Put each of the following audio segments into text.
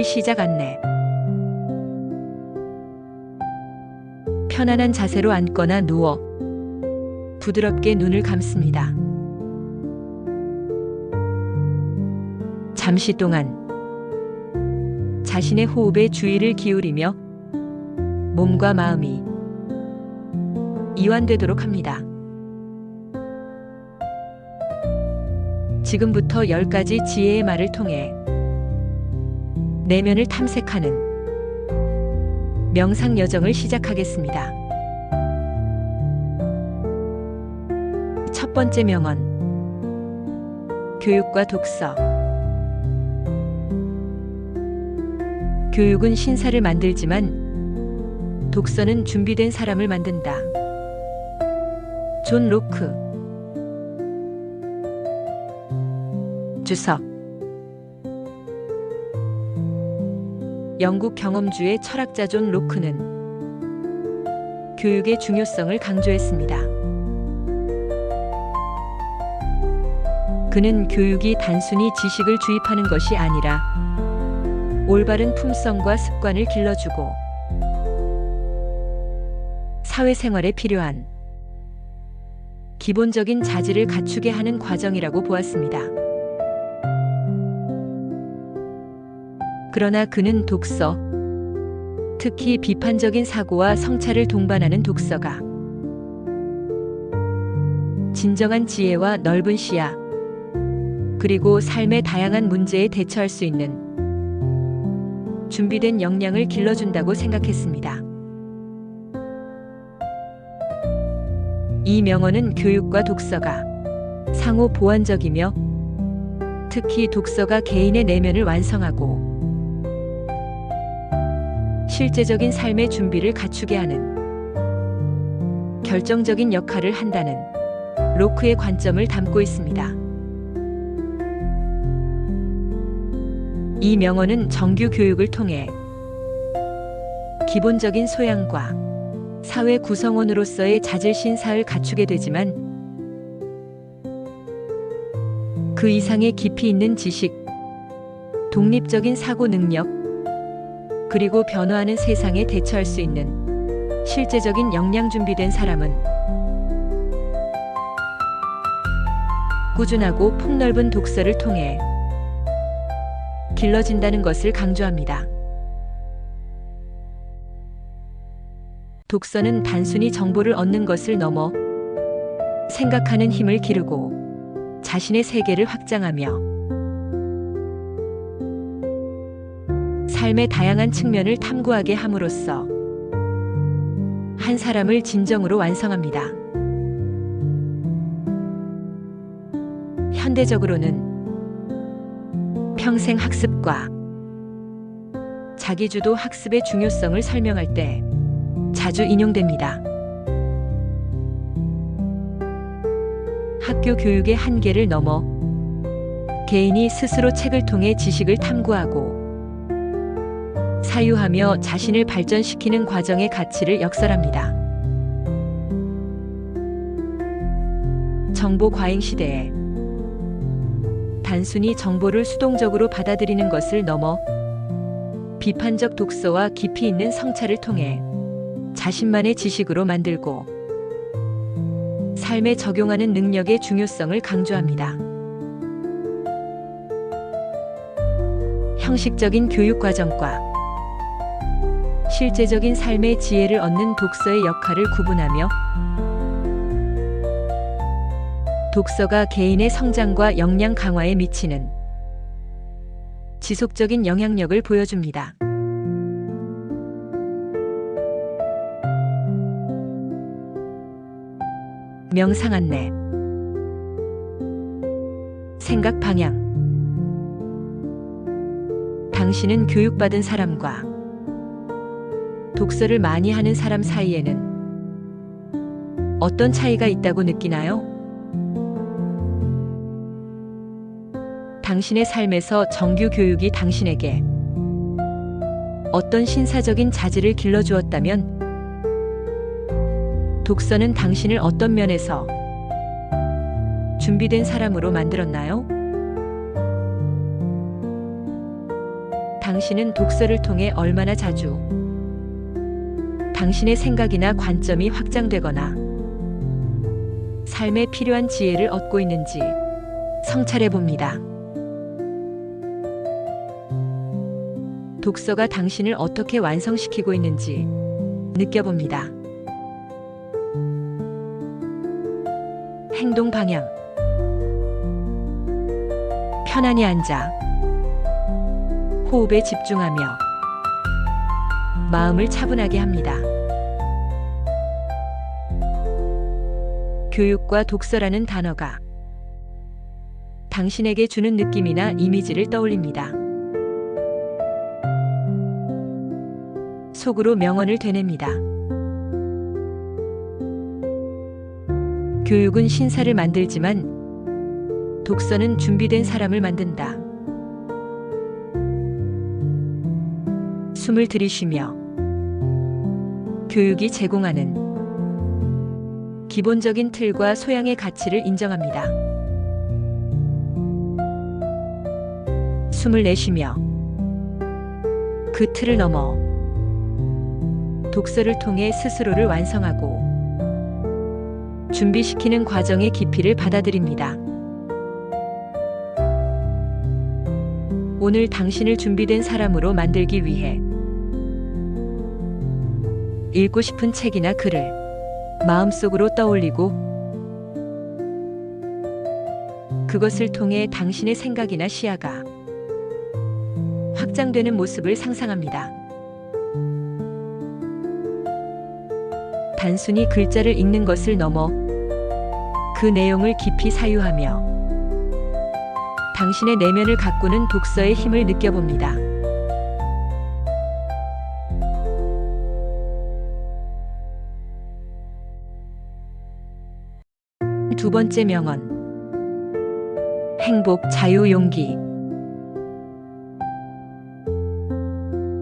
시작 안내. 편안한 자세로 앉거나 누워 부드럽게 눈을 감습니다. 잠시 동안 자신의 호흡에 주의를 기울이며 몸과 마음이 이완되도록 합니다. 지금부터 10가지 지혜의 말을 통해 내면을 탐색하는 명상 여정을 시작하겠습니다. 첫 번째 명언. 교육과 독서. 교육은 신사를 만들지만 독서는 준비된 사람을 만든다. 존 로크. 주석. 영국 경험주의 철학자 존 로크는 교육의 중요성을 강조했습니다. 그는 교육이 단순히 지식을 주입하는 것이 아니라 올바른 품성과 습관을 길러주고 사회생활에 필요한 기본적인 자질을 갖추게 하는 과정이라고 보았습니다. 그러나 그는 독서, 특히 비판적인 사고와 성찰을 동반하는 독서가 진정한 지혜와 넓은 시야, 그리고 삶의 다양한 문제에 대처할 수 있는 준비된 역량을 길러준다고 생각했습니다. 이 명언은 교육과 독서가 상호 보완적이며 특히 독서가 개인의 내면을 완성하고 실제적인 삶의 준비를 갖추게 하는 결정적인 역할을 한다는 로크의 관점을 담고 있습니다. 이 명언은 정규 교육을 통해 기본적인 소양과 사회 구성원으로서의 자질 신사를 갖추게 되지만 그 이상의 깊이 있는 지식, 독립적인 사고 능력, 그리고 변화하는 세상에 대처할 수 있는 실제적인 역량 준비된 사람은 꾸준하고 폭넓은 독서를 통해 길러진다는 것을 강조합니다. 독서는 단순히 정보를 얻는 것을 넘어 생각하는 힘을 기르고 자신의 세계를 확장하며 삶의 다양한 측면을 탐구하게 함으로써 한 사람을 진정으로 완성합니다. 현대적으로는 평생 학습과 자기주도 학습의 중요성을 설명할 때 자주 인용됩니다. 학교 교육의 한계를 넘어 개인이 스스로 책을 통해 지식을 탐구하고 사유하며 자신을 발전시키는 과정의 가치를 역설합니다. 정보 과잉 시대에 단순히 정보를 수동적으로 받아들이는 것을 넘어 비판적 독서와 깊이 있는 성찰을 통해 자신만의 지식으로 만들고 삶에 적용하는 능력의 중요성을 강조합니다. 형식적인 교육 과정과 실제적인 삶의 지혜를 얻는 독서의 역할을 구분하며 독서가 개인의 성장과 역량 강화에 미치는 지속적인 영향력을 보여줍니다. 명상 안내. 생각 방향. 당신은 교육받은 사람과 독서를 많이 하는 사람 사이에는 어떤 차이가 있다고 느끼나요? 당신의 삶에서 정규 교육이 당신에게 어떤 신사적인 자질을 길러주었다면 독서는 당신을 어떤 면에서 준비된 사람으로 만들었나요? 당신은 독서를 통해 얼마나 자주 당신의 생각이나 관점이 확장되거나 삶에 필요한 지혜를 얻고 있는지 성찰해 봅니다. 독서가 당신을 어떻게 완성시키고 있는지 느껴봅니다. 행동 방향. 편안히 앉아 호흡에 집중하며 마음을 차분하게 합니다. 교육과 독서라는 단어가 당신에게 주는 느낌이나 이미지를 떠올립니다. 속으로 명언을 되냅니다. 교육은 신사를 만들지만 독서는 준비된 사람을 만든다. 숨을 들이쉬며 교육이 제공하는 기본적인 틀과 소양의 가치를 인정합니다. 숨을 내쉬며 그 틀을 넘어 독서를 통해 스스로를 완성하고 준비시키는 과정의 깊이를 받아들입니다. 오늘 당신을 준비된 사람으로 만들기 위해 읽고 싶은 책이나 글을 마음속으로 떠올리고 그것을 통해 당신의 생각이나 시야가 확장되는 모습을 상상합니다. 단순히 글자를 읽는 것을 넘어 그 내용을 깊이 사유하며 당신의 내면을 가꾸는 독서의 힘을 느껴봅니다. 두 번째 명언. 행복, 자유, 용기.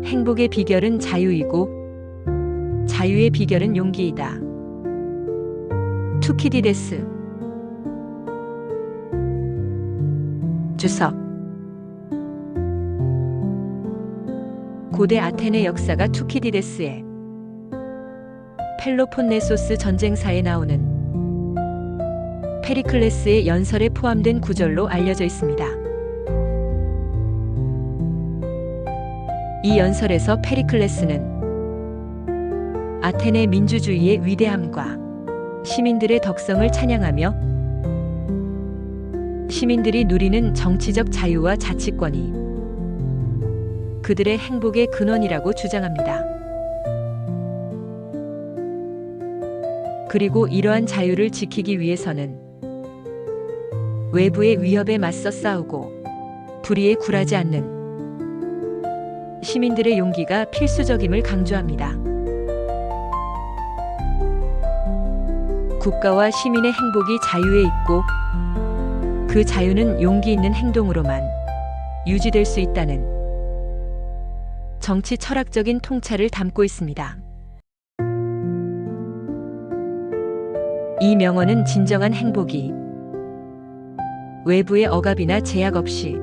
행복의 비결은 자유이고 자유의 비결은 용기이다. 투키디데스. 주석. 고대 아테네 역사가 투키디데스의 펠로폰네소스 전쟁사에 나오는 페리클레스의 연설에 포함된 구절로 알려져 있습니다. 이 연설에서 페리클레스는 아테네 민주주의의 위대함과 시민들의 덕성을 찬양하며 시민들이 누리는 정치적 자유와 자치권이 그들의 행복의 근원이라고 주장합니다. 그리고 이러한 자유를 지키기 위해서는 외부의 위협에 맞서 싸우고 불의에 굴하지 않는 시민들의 용기가 필수적임을 강조합니다. 국가와 시민의 행복이 자유에 있고 그 자유는 용기 있는 행동으로만 유지될 수 있다는 정치 철학적인 통찰을 담고 있습니다. 이 명언은 진정한 행복이 외부의 억압이나 제약 없이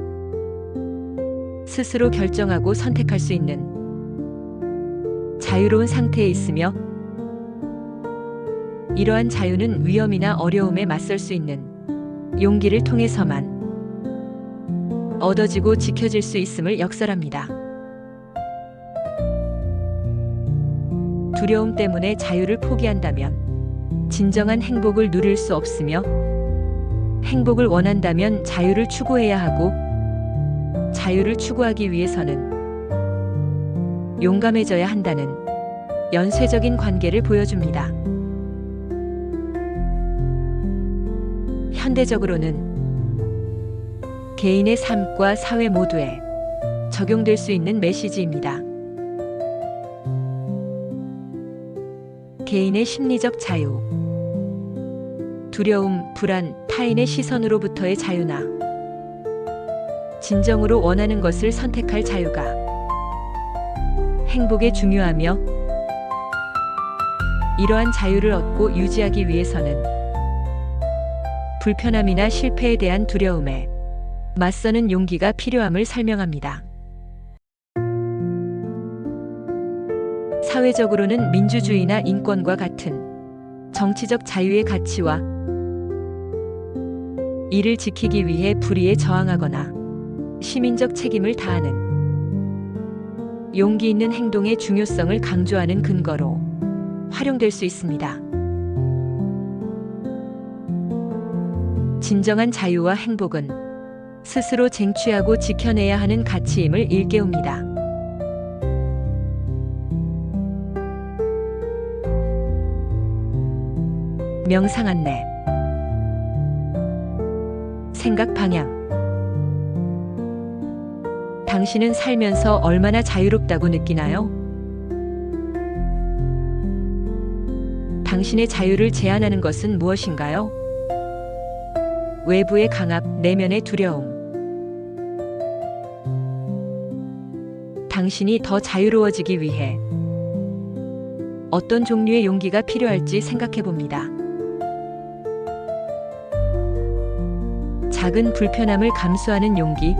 스스로 결정하고 선택할 수 있는 자유로운 상태에 있으며 이러한 자유는 위험이나 어려움에 맞설 수 있는 용기를 통해서만 얻어지고 지켜질 수 있음을 역설합니다. 두려움 때문에 자유를 포기한다면 진정한 행복을 누릴 수 없으며 행복을 원한다면 자유를 추구해야 하고 자유를 추구하기 위해서는 용감해져야 한다는 연쇄적인 관계를 보여줍니다. 현대적으로는 개인의 삶과 사회 모두에 적용될 수 있는 메시지입니다. 개인의 심리적 자유, 두려움, 불안, 타인의 시선으로부터의 자유나 진정으로 원하는 것을 선택할 자유가 행복에 중요하며 이러한 자유를 얻고 유지하기 위해서는 불편함이나 실패에 대한 두려움에 맞서는 용기가 필요함을 설명합니다. 사회적으로는 민주주의나 인권과 같은 정치적 자유의 가치와 이를 지키기 위해 불의에 저항하거나 시민적 책임을 다하는 용기 있는 행동의 중요성을 강조하는 근거로 활용될 수 있습니다. 진정한 자유와 행복은 스스로 쟁취하고 지켜내야 하는 가치임을 일깨웁니다. 명상 안내. 생각 방향. 당신은 살면서 얼마나 자유롭다고 느끼나요? 당신의 자유를 제한하는 것은 무엇인가요? 외부의 강압, 내면의 두려움. 당신이 더 자유로워지기 위해 어떤 종류의 용기가 필요할지 생각해 봅니다. 작은 불편함을 감수하는 용기,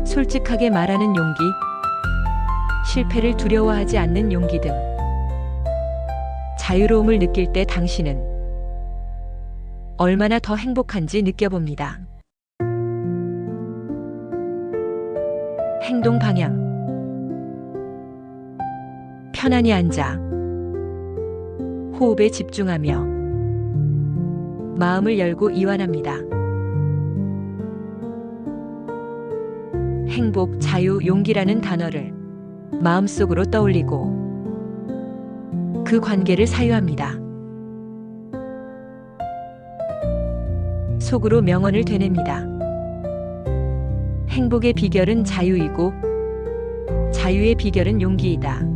솔직하게 말하는 용기, 실패를 두려워하지 않는 용기 등 자유로움을 느낄 때 당신은 얼마나 더 행복한지 느껴봅니다. 행동 방향. 편안히 앉아 호흡에 집중하며 마음을 열고 이완합니다. 행복, 자유, 용기라는 단어를 마음속으로 떠올리고 그 관계를 사유합니다. 속으로 명언을 되냅니다. 행복의 비결은 자유이고 자유의 비결은 용기이다.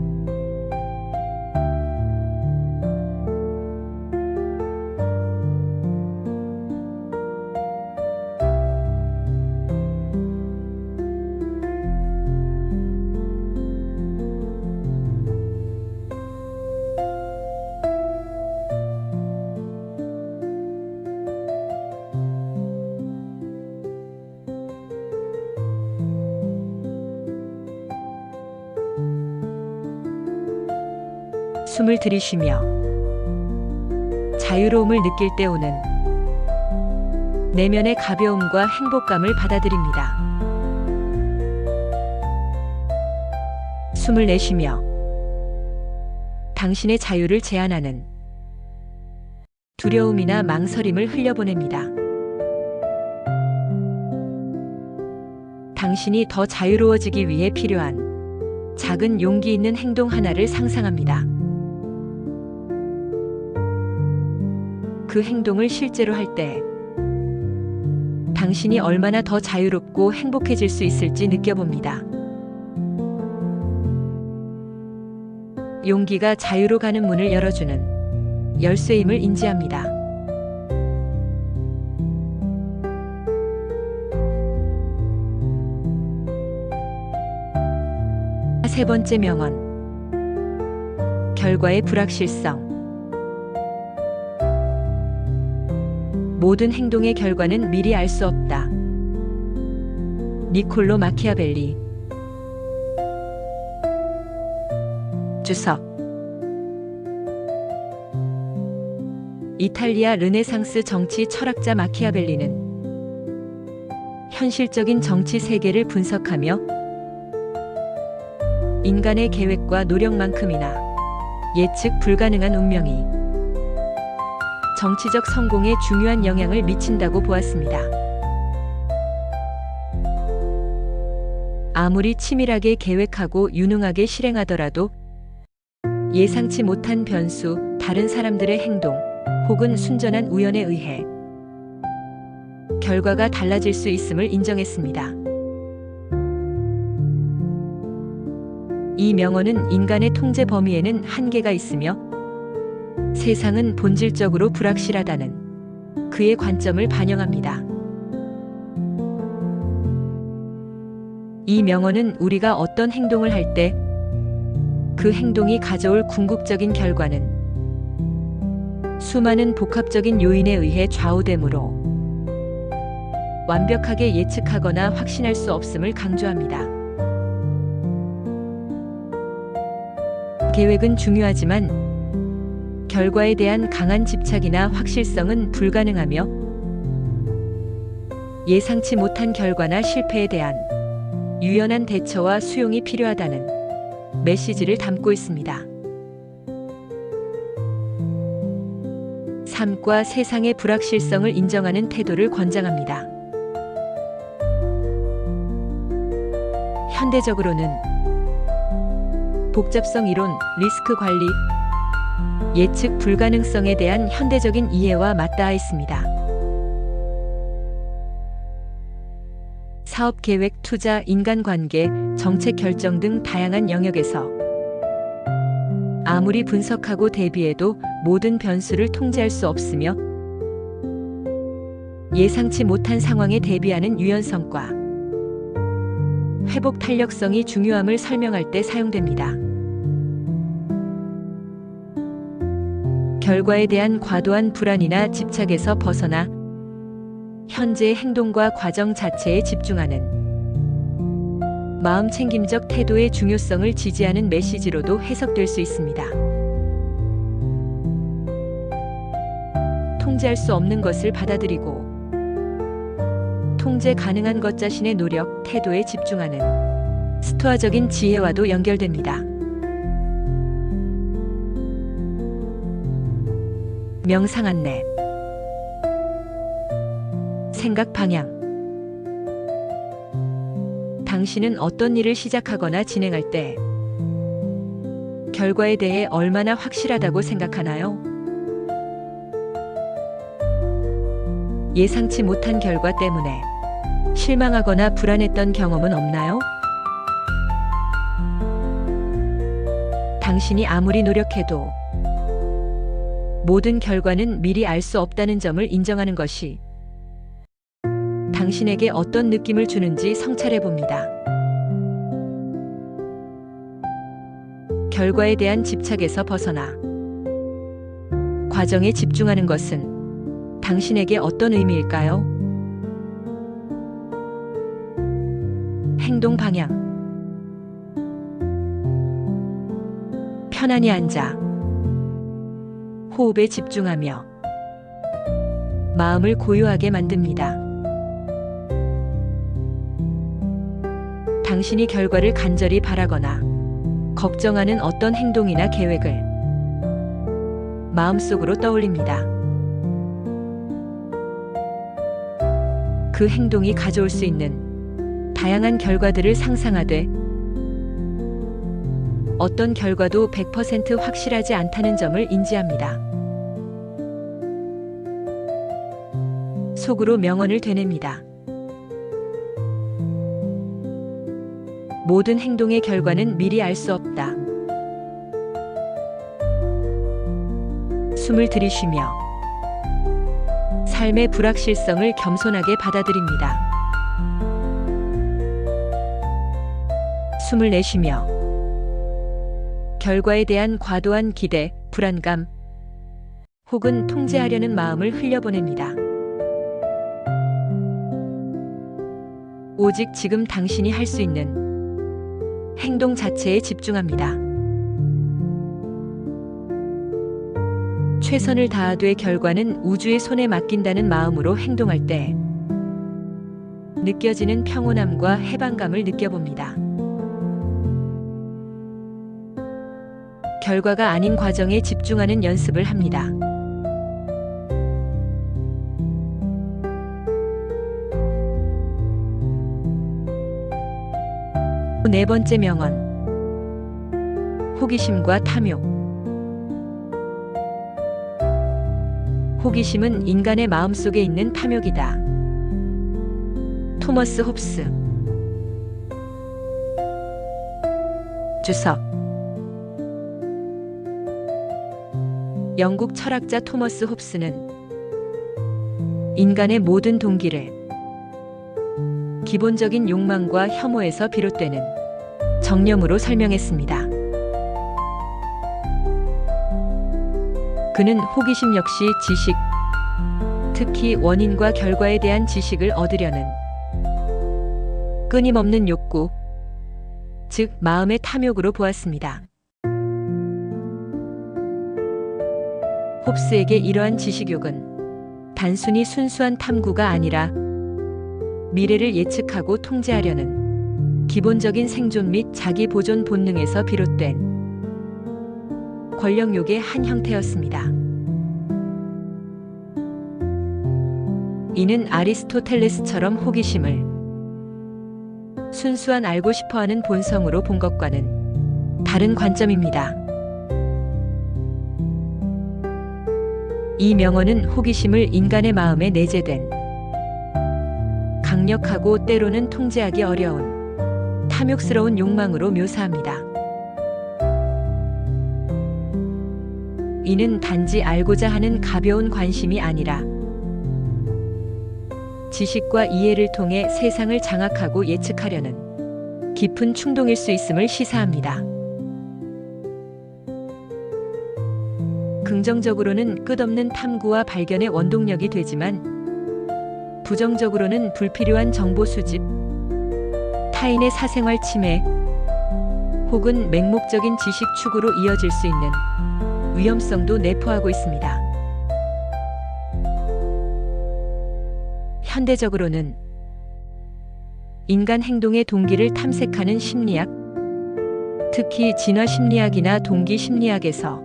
숨을 들이쉬며 자유로움을 느낄 때 오는 내면의 가벼움과 행복감을 받아들입니다. 숨을 내쉬며 당신의 자유를 제한하는 두려움이나 망설임을 흘려보냅니다. 당신이 더 자유로워지기 위해 필요한 작은 용기 있는 행동 하나를 상상합니다. 그 행동을 실제로 할 때 당신이 얼마나 더 자유롭고 행복해질 수 있을지 느껴봅니다. 용기가 자유로 가는 문을 열어주는 열쇠임을 인지합니다. 세 번째 명언. 결과의 불확실성. 모든 행동의 결과는 미리 알 수 없다. 니콜로 마키아벨리. 주석. 이탈리아 르네상스 정치 철학자 마키아벨리는 현실적인 정치 세계를 분석하며 인간의 계획과 노력만큼이나 예측 불가능한 운명이 정치적 성공에 중요한 영향을 미친다고 보았습니다. 아무리 치밀하게 계획하고 유능하게 실행하더라도 예상치 못한 변수, 다른 사람들의 행동, 혹은 순전한 우연에 의해 결과가 달라질 수 있음을 인정했습니다. 이 명언은 인간의 통제 범위에는 한계가 있으며 세상은 본질적으로 불확실하다는 그의 관점을 반영합니다. 이 명언은 우리가 어떤 행동을 할 때 그 행동이 가져올 궁극적인 결과는 수많은 복합적인 요인에 의해 좌우되므로 완벽하게 예측하거나 확신할 수 없음을 강조합니다. 계획은 중요하지만 결과에 대한 강한 집착이나 확실성은 불가능하며 예상치 못한 결과나 실패에 대한 유연한 대처와 수용이 필요하다는 메시지를 담고 있습니다. 삶과 세상의 불확실성을 인정하는 태도를 권장합니다. 현대적으로는 복잡성 이론, 리스크 관리, 예측 불가능성에 대한 현대적인 이해와 맞닿아 있습니다. 사업 계획, 투자, 인간관계, 정책 결정 등 다양한 영역에서 아무리 분석하고 대비해도 모든 변수를 통제할 수 없으며 예상치 못한 상황에 대비하는 유연성과 회복 탄력성이 중요함을 설명할 때 사용됩니다. 결과에 대한 과도한 불안이나 집착에서 벗어나 현재의 행동과 과정 자체에 집중하는 마음 챙김적 태도의 중요성을 지지하는 메시지로도 해석될 수 있습니다. 통제할 수 없는 것을 받아들이고 통제 가능한 것 자신의 노력, 태도에 집중하는 스토아적인 지혜와도 연결됩니다. 명상 안내. 생각 방향. 당신은 어떤 일을 시작하거나 진행할 때 결과에 대해 얼마나 확실하다고 생각하나요? 예상치 못한 결과 때문에 실망하거나 불안했던 경험은 없나요? 당신이 아무리 노력해도 모든 결과는 미리 알 수 없다는 점을 인정하는 것이 당신에게 어떤 느낌을 주는지 성찰해 봅니다. 결과에 대한 집착에서 벗어나 과정에 집중하는 것은 당신에게 어떤 의미일까요? 행동 방향. 편안히 앉아 호흡에 집중하며 마음을 고요하게 만듭니다. 당신이 결과를 간절히 바라거나 걱정하는 어떤 행동이나 계획을 마음속으로 떠올립니다. 그 행동이 가져올 수 있는 다양한 결과들을 상상하되 어떤 결과도 100% 확실하지 않다는 점을 인지합니다. 속으로 명언을 되냅니다. 모든 행동의 결과는 미리 알 수 없다. 숨을 들이쉬며 삶의 불확실성을 겸손하게 받아들입니다. 숨을 내쉬며 결과에 대한 과도한 기대, 불안감 혹은 통제하려는 마음을 흘려보냅니다. 오직 지금 당신이 할 수 있는 행동 자체에 집중합니다. 최선을 다하되 결과는 우주의 손에 맡긴다는 마음으로 행동할 때 느껴지는 평온함과 해방감을 느껴봅니다. 결과가 아닌 과정에 집중하는 연습을 합니다. 네 번째 명언. 호기심과 탐욕. 호기심은 인간의 마음속에 있는 탐욕이다. 토머스 홉스. 주석. 영국 철학자 토머스 홉스는 인간의 모든 동기를 기본적인 욕망과 혐오에서 비롯되는 정념으로 설명했습니다. 그는 호기심 역시 지식, 특히 원인과 결과에 대한 지식을 얻으려는 끊임없는 욕구, 즉 마음의 탐욕으로 보았습니다. 홉스에게 이러한 지식욕은 단순히 순수한 탐구가 아니라 미래를 예측하고 통제하려는 기본적인 생존 및 자기 보존 본능에서 비롯된 권력욕의 한 형태였습니다. 이는 아리스토텔레스처럼 호기심을 순수한 알고 싶어하는 본성으로 본 것과는 다른 관점입니다. 이 명언은 호기심을 인간의 마음에 내재된 강력하고 때로는 통제하기 어려운 탐욕스러운 욕망으로 묘사합니다. 이는 단지 알고자 하는 가벼운 관심이 아니라 지식과 이해를 통해 세상을 장악하고 예측하려는 깊은 충동일 수 있음을 시사합니다. 긍정적으로는 끝없는 탐구와 발견의 원동력이 되지만 부정적으로는 불필요한 정보 수집, 타인의 사생활 침해 혹은 맹목적인 지식 추구로 이어질 수 있는 위험성도 내포하고 있습니다. 현대적으로는 인간 행동의 동기를 탐색하는 심리학, 특히 진화 심리학이나 동기 심리학에서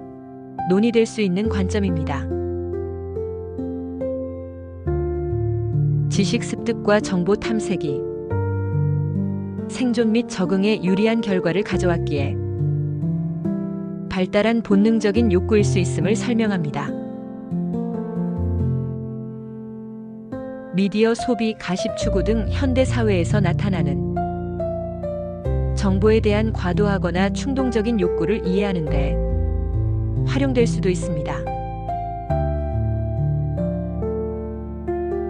논의될 수 있는 관점입니다. 지식 습득과 정보 탐색이 생존 및 적응에 유리한 결과를 가져왔기에 발달한 본능적인 욕구일 수 있음을 설명합니다. 미디어 소비, 가십 추구 등 현대 사회에서 나타나는 정보에 대한 과도하거나 충동적인 욕구를 이해하는 데 활용될 수도 있습니다.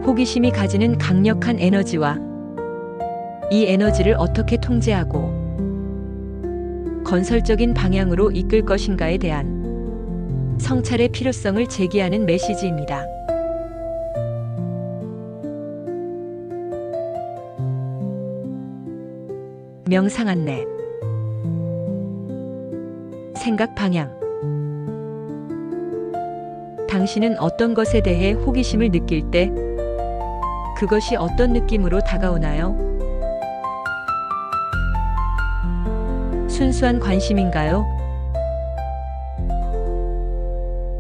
호기심이 가지는 강력한 에너지와 이 에너지를 어떻게 통제하고 건설적인 방향으로 이끌 것인가에 대한 성찰의 필요성을 제기하는 메시지입니다. 명상 안내. 생각 방향. 당신은 어떤 것에 대해 호기심을 느낄 때 그것이 어떤 느낌으로 다가오나요? 순수한 관심인가요?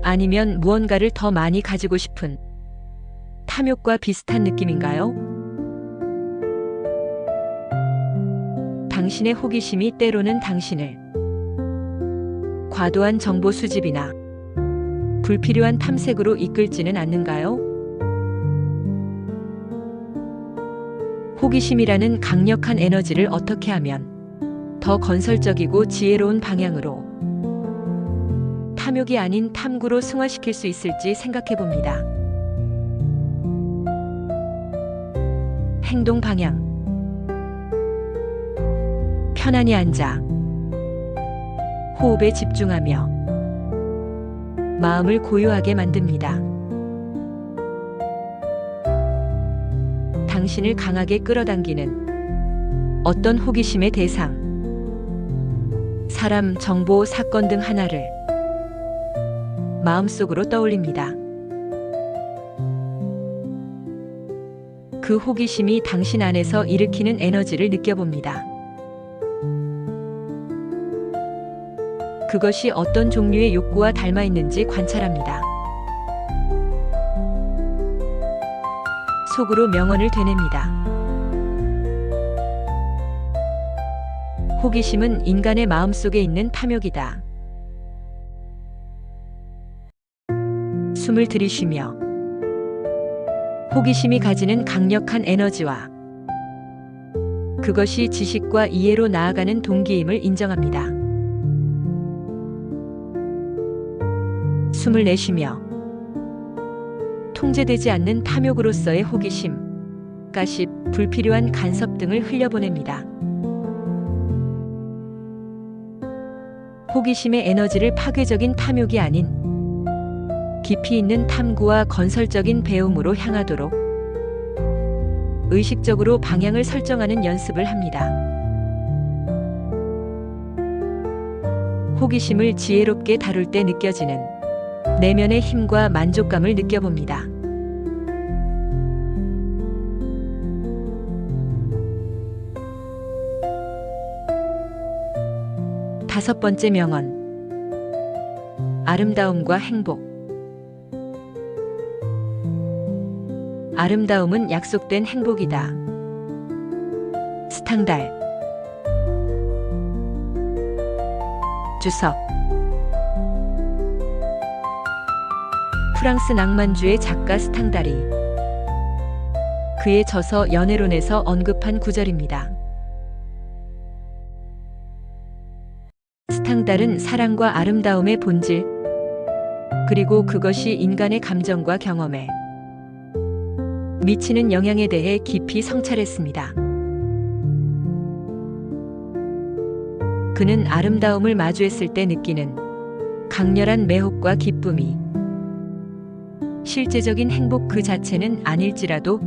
아니면 무언가를 더 많이 가지고 싶은 탐욕과 비슷한 느낌인가요? 당신의 호기심이 때로는 당신을 과도한 정보 수집이나 불필요한 탐색으로 이끌지는 않는가요? 호기심이라는 강력한 에너지를 어떻게 하면 더 건설적이고 지혜로운 방향으로 탐욕이 아닌 탐구로 승화시킬 수 있을지 생각해 봅니다. 행동 방향. 편안히 앉아 호흡에 집중하며 마음을 고요하게 만듭니다. 당신을 강하게 끌어당기는 어떤 호기심의 대상, 사람, 정보, 사건 등 하나를 마음속으로 떠올립니다. 그 호기심이 당신 안에서 일으키는 에너지를 느껴봅니다. 그것이 어떤 종류의 욕구와 닮아 있는지 관찰합니다. 속으로 명언을 되냅니다. 호기심은 인간의 마음속에 있는 탐욕이다. 숨을 들이쉬며 호기심이 가지는 강력한 에너지와 그것이 지식과 이해로 나아가는 동기임을 인정합니다. 숨을 내쉬며 통제되지 않는 탐욕으로서의 호기심, 가십, 불필요한 간섭 등을 흘려보냅니다. 호기심의 에너지를 파괴적인 탐욕이 아닌 깊이 있는 탐구와 건설적인 배움으로 향하도록 의식적으로 방향을 설정하는 연습을 합니다. 호기심을 지혜롭게 다룰 때 느껴지는 내면의 힘과 만족감을 느껴봅니다. 다섯 번째 명언. 아름다움과 행복. 아름다움은 약속된 행복이다. 스탕달. 주석. 프랑스 낭만주의 작가 스탕달이 그의 저서 연애론에서 언급한 구절입니다. 스탕달은 사랑과 아름다움의 본질, 그리고 그것이 인간의 감정과 경험에 미치는 영향에 대해 깊이 성찰했습니다. 그는 아름다움을 마주했을 때 느끼는 강렬한 매혹과 기쁨이 실제적인 행복 그 자체는 아닐지라도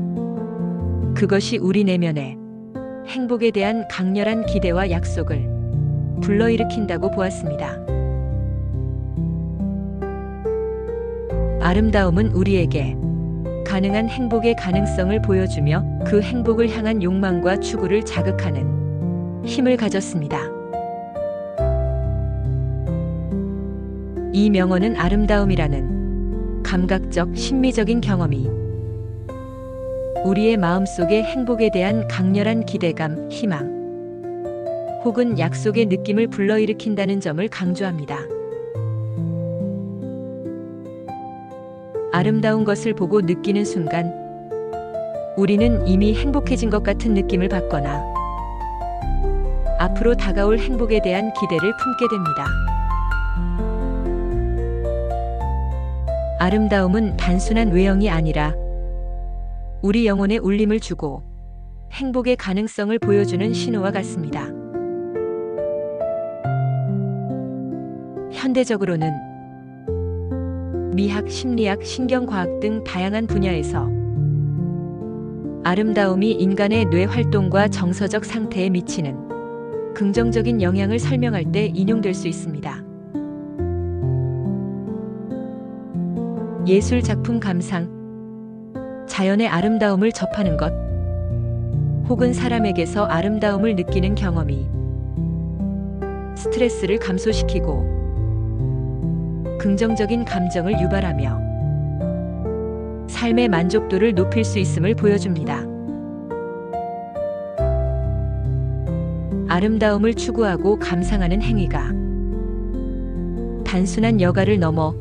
그것이 우리 내면에 행복에 대한 강렬한 기대와 약속을 불러일으킨다고 보았습니다. 아름다움은 우리에게 가능한 행복의 가능성을 보여주며 그 행복을 향한 욕망과 추구를 자극하는 힘을 가졌습니다. 이 명언은 아름다움이라는 감각적, 심미적인 경험이 우리의 마음속에 행복에 대한 강렬한 기대감, 희망, 혹은 약속의 느낌을 불러일으킨다는 점을 강조합니다. 아름다운 것을 보고 느끼는 순간 우리는 이미 행복해진 것 같은 느낌을 받거나 앞으로 다가올 행복에 대한 기대를 품게 됩니다. 아름다움은 단순한 외형이 아니라 우리 영혼에 울림을 주고 행복의 가능성을 보여주는 신호와 같습니다. 현대적으로는 미학, 심리학, 신경과학 등 다양한 분야에서 아름다움이 인간의 뇌 활동과 정서적 상태에 미치는 긍정적인 영향을 설명할 때 인용될 수 있습니다. 예술 작품 감상, 자연의 아름다움을 접하는 것, 혹은 사람에게서 아름다움을 느끼는 경험이 스트레스를 감소시키고 긍정적인 감정을 유발하며 삶의 만족도를 높일 수 있음을 보여줍니다. 아름다움을 추구하고 감상하는 행위가 단순한 여가를 넘어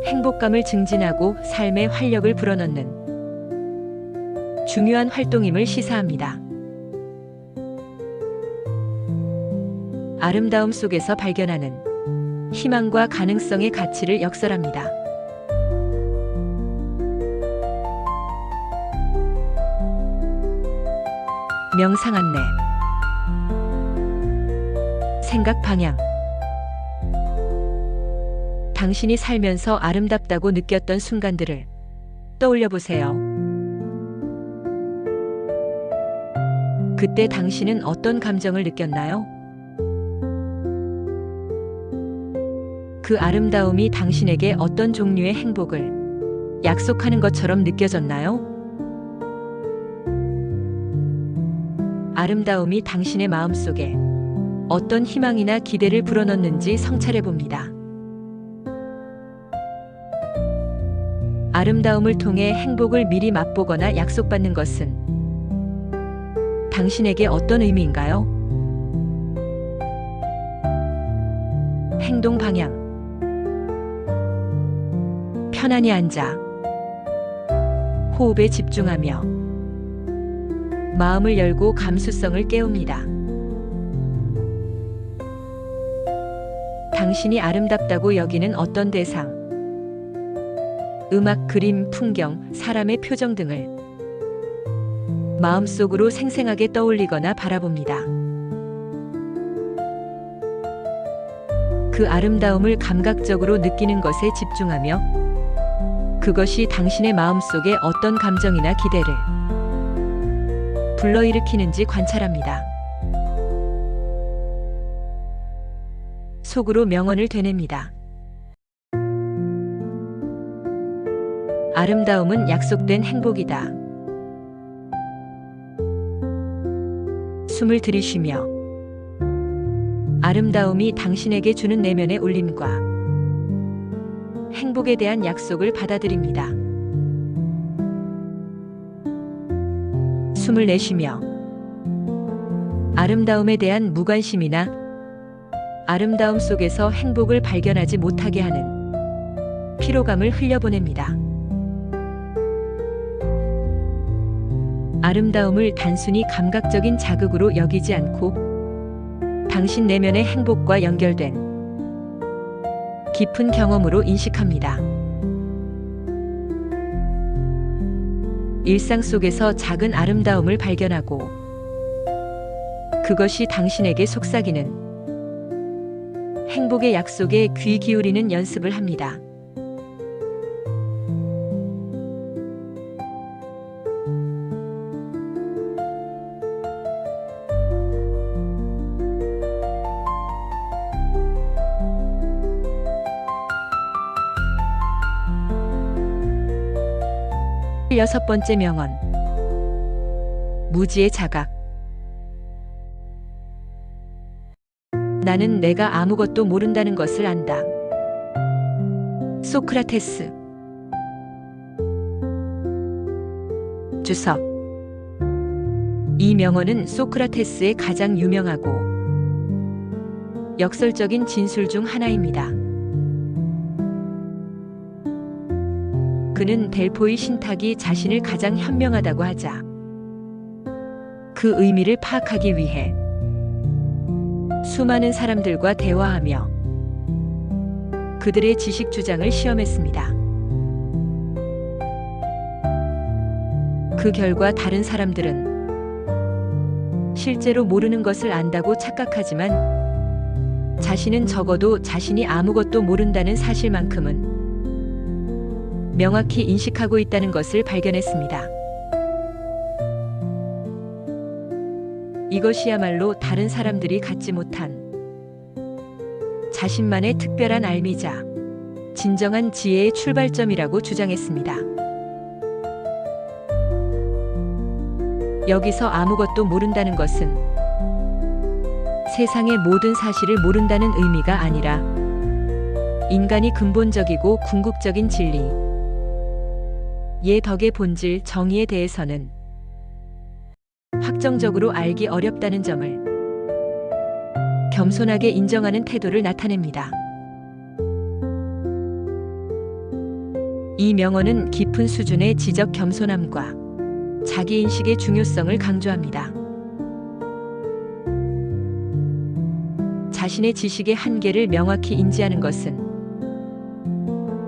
행복감을 증진하고 삶의 활력을 불어넣는 중요한 활동임을 시사합니다. 아름다움 속에서 발견하는 희망과 가능성의 가치를 역설합니다. 명상 안내. 생각 방향. 당신이 살면서 아름답다고 느꼈던 순간들을 떠올려 보세요. 그때 당신은 어떤 감정을 느꼈나요? 그 아름다움이 당신에게 어떤 종류의 행복을 약속하는 것처럼 느껴졌나요? 아름다움이 당신의 마음속에 어떤 희망이나 기대를 불어넣는지 성찰해 봅니다. 아름다움을 통해 행복을 미리 맛보거나 약속받는 것은 당신에게 어떤 의미인가요? 행동 방향. 편안히 앉아 호흡에 집중하며 마음을 열고 감수성을 깨웁니다. 당신이 아름답다고 여기는 어떤 대상, 음악, 그림, 풍경, 사람의 표정 등을 마음속으로 생생하게 떠올리거나 바라봅니다. 그 아름다움을 감각적으로 느끼는 것에 집중하며 그것이 당신의 마음속에 어떤 감정이나 기대를 불러일으키는지 관찰합니다. 속으로 명언을 되냅니다. 아름다움은 약속된 행복이다. 숨을 들이쉬며 아름다움이 당신에게 주는 내면의 울림과 행복에 대한 약속을 받아들입니다. 숨을 내쉬며 아름다움에 대한 무관심이나 아름다움 속에서 행복을 발견하지 못하게 하는 피로감을 흘려보냅니다. 아름다움을 단순히 감각적인 자극으로 여기지 않고 당신 내면의 행복과 연결된 깊은 경험으로 인식합니다. 일상 속에서 작은 아름다움을 발견하고 그것이 당신에게 속삭이는 행복의 약속에 귀 기울이는 연습을 합니다. 여섯 번째 명언. 무지의 자각. 나는 내가 아무것도 모른다는 것을 안다. 소크라테스. 주석. 이 명언은 소크라테스의 가장 유명하고 역설적인 진술 중 하나입니다. 그는 델포이 신탁이 자신을 가장 현명하다고 하자 그 의미를 파악하기 위해 수많은 사람들과 대화하며 그들의 지식 주장을 시험했습니다. 그 결과 다른 사람들은 실제로 모르는 것을 안다고 착각하지만 자신은 적어도 자신이 아무것도 모른다는 사실만큼은 명확히 인식하고 있다는 것을 발견했습니다. 이것이야말로 다른 사람들이 갖지 못한 자신만의 특별한 알미자, 진정한 지혜의 출발점이라고 주장했습니다. 여기서 아무것도 모른다는 것은 세상의 모든 사실을 모른다는 의미가 아니라 인간이 근본적이고 궁극적인 진리, 예 덕의 본질 정의에 대해서는 확정적으로 알기 어렵다는 점을 겸손하게 인정하는 태도를 나타냅니다. 이 명언은 깊은 수준의 지적 겸손함과 자기인식의 중요성을 강조합니다. 자신의 지식의 한계를 명확히 인지하는 것은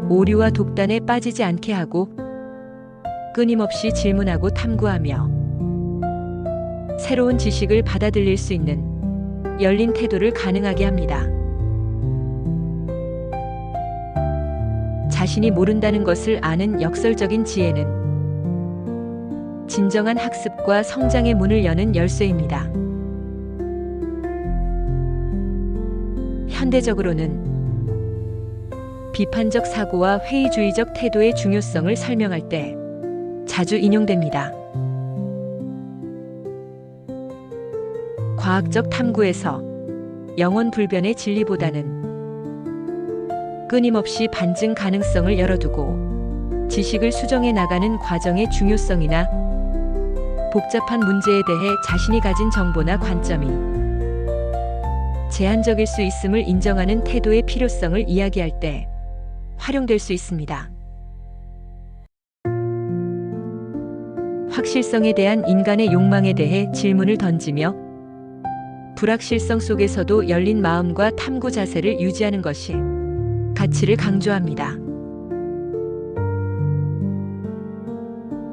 오류와 독단에 빠지지 않게 하고 끊임없이 질문하고 탐구하며 새로운 지식을 받아들일 수 있는 열린 태도를 가능하게 합니다. 자신이 모른다는 것을 아는 역설적인 지혜는 진정한 학습과 성장의 문을 여는 열쇠입니다. 현대적으로는 비판적 사고와 회의주의적 태도의 중요성을 설명할 때 자주 인용됩니다. 과학적 탐구에서 영원 불변의 진리보다는 끊임없이 반증 가능성을 열어두고 지식을 수정해 나가는 과정의 중요성이나 복잡한 문제에 대해 자신이 가진 정보나 관점이 제한적일 수 있음을 인정하는 태도의 필요성을 이야기할 때 활용될 수 있습니다. 확실성에 대한 인간의 욕망에 대해 질문을 던지며 불확실성 속에서도 열린 마음과 탐구 자세를 유지하는 것이 가치를 강조합니다.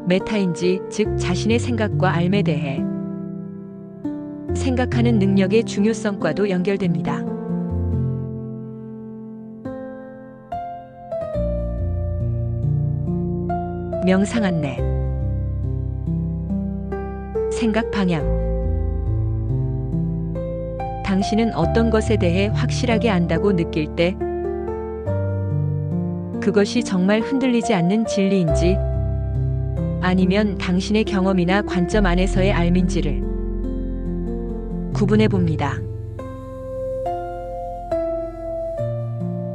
메타인지, 즉 자신의 생각과 알에 대해 생각하는 능력의 중요성과도 연결됩니다. 명상 안내. 생각 방향. 당신은 어떤 것에 대해 확실하게 안다고 느낄 때 그것이 정말 흔들리지 않는 진리인지 아니면 당신의 경험이나 관점 안에서의 알민지를 구분해 봅니다.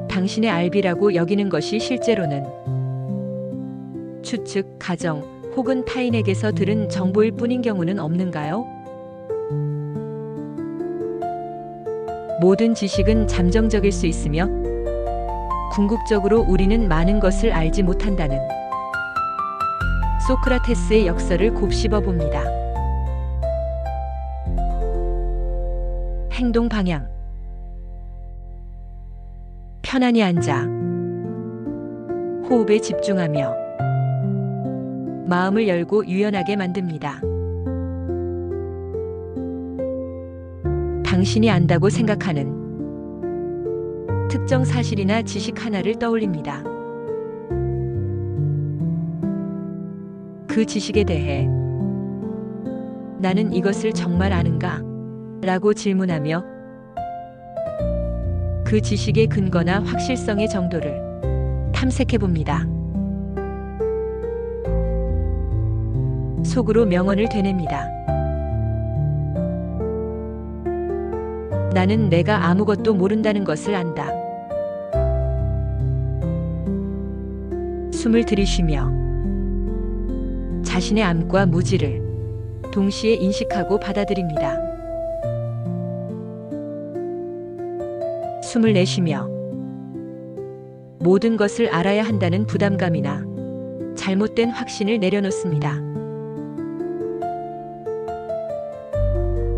당신의 알비라고 여기는 것이 실제로는 추측, 가정 혹은 타인에게서 들은 정보일 뿐인 경우는 없는가요? 모든 지식은 잠정적일 수 있으며 궁극적으로 우리는 많은 것을 알지 못한다는 소크라테스의 역설을 곱씹어 봅니다. 행동 방향. 편안히 앉아 호흡에 집중하며 마음을 열고 유연하게 만듭니다. 당신이 안다고 생각하는 특정 사실이나 지식 하나를 떠올립니다. 그 지식에 대해 나는 이것을 정말 아는가? 라고 질문하며 그 지식의 근거나 확실성의 정도를 탐색해 봅니다. 속으로 명언을 되냅니다. 나는 내가 아무것도 모른다는 것을 안다. 숨을 들이쉬며 자신의 암과 무지를 동시에 인식하고 받아들입니다. 숨을 내쉬며 모든 것을 알아야 한다는 부담감이나 잘못된 확신을 내려놓습니다.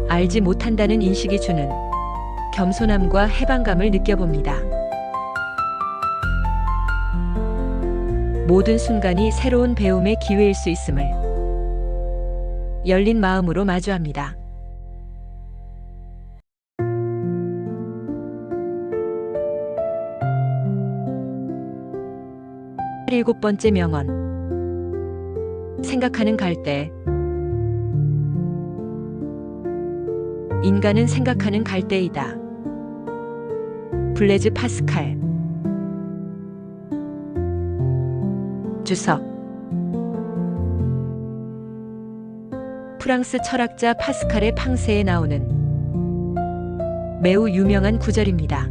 알지 못한다는 인식이 주는 겸손함과 해방감을 느껴봅니다. 모든 순간이 새로운 배움의 기회일 수 있음을 열린 마음으로 마주합니다. 7번째 명언. 생각하는 갈대. 인간은 생각하는 갈대이다. 블레즈 파스칼. 주석. 프랑스 철학자 파스칼의 팡세에 나오는 매우 유명한 구절입니다.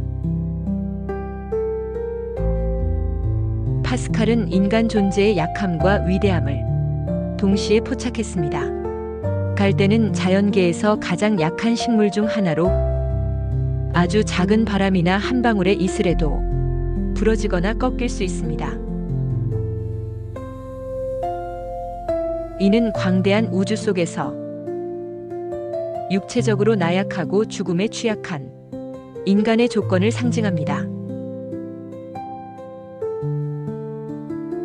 파스칼은 인간 존재의 약함과 위대함을 동시에 포착했습니다. 갈대는 자연계에서 가장 약한 식물 중 하나로 아주 작은 바람이나 한 방울의 이슬에도 부러지거나 꺾일 수 있습니다. 이는 광대한 우주 속에서 육체적으로 나약하고 죽음에 취약한 인간의 조건을 상징합니다.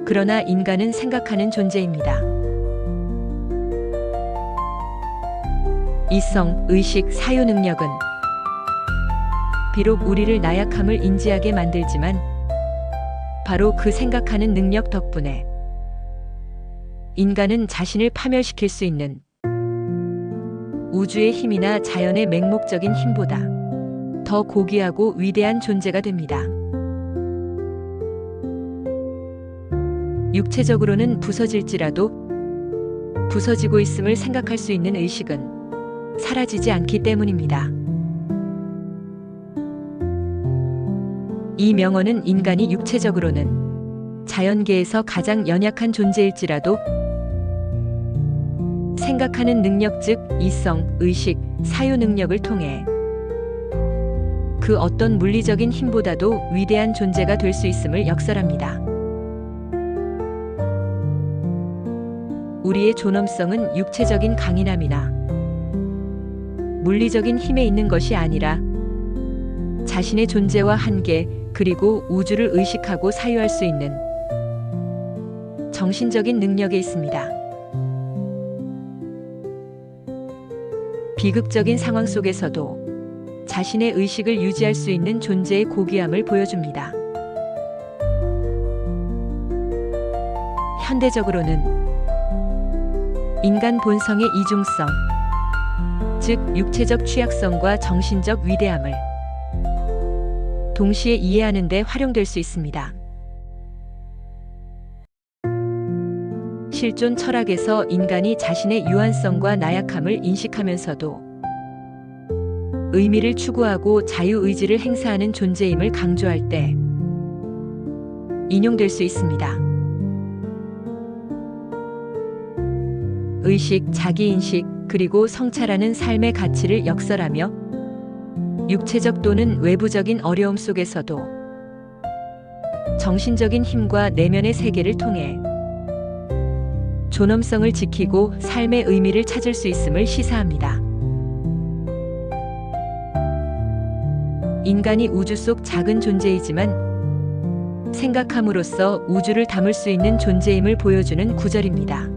그러나 인간은 생각하는 존재입니다. 이성, 의식, 사유 능력은 비록 우리를 나약함을 인지하게 만들지만 바로 그 생각하는 능력 덕분에 인간은 자신을 파멸시킬 수 있는 우주의 힘이나 자연의 맹목적인 힘보다 더 고귀하고 위대한 존재가 됩니다. 육체적으로는 부서질지라도 부서지고 있음을 생각할 수 있는 의식은 사라지지 않기 때문입니다. 이 명언은 인간이 육체적으로는 자연계에서 가장 연약한 존재일지라도 생각하는 능력 즉 이성, 의식, 사유 능력을 통해 그 어떤 물리적인 힘보다도 위대한 존재가 될 수 있음을 역설합니다. 우리의 존엄성은 육체적인 강인함이나 물리적인 힘에 있는 것이 아니라 자신의 존재와 한계 그리고 우주를 의식하고 사유할 수 있는 정신적인 능력에 있습니다. 비극적인 상황 속에서도 자신의 의식을 유지할 수 있는 존재의 고귀함을 보여줍니다. 현대적으로는 인간 본성의 이중성, 즉 육체적 취약성과 정신적 위대함을 동시에 이해하는 데 활용될 수 있습니다. 실존 철학에서 인간이 자신의 유한성과 나약함을 인식하면서도 의미를 추구하고 자유의지를 행사하는 존재임을 강조할 때 인용될 수 있습니다. 의식, 자기인식, 그리고 성찰하는 삶의 가치를 역설하며 육체적 또는 외부적인 어려움 속에서도 정신적인 힘과 내면의 세계를 통해 존엄성을 지키고 삶의 의미를 찾을 수 있음을 시사합니다. 인간이 우주 속 작은 존재이지만 생각함으로써 우주를 담을 수 있는 존재임을 보여주는 구절입니다.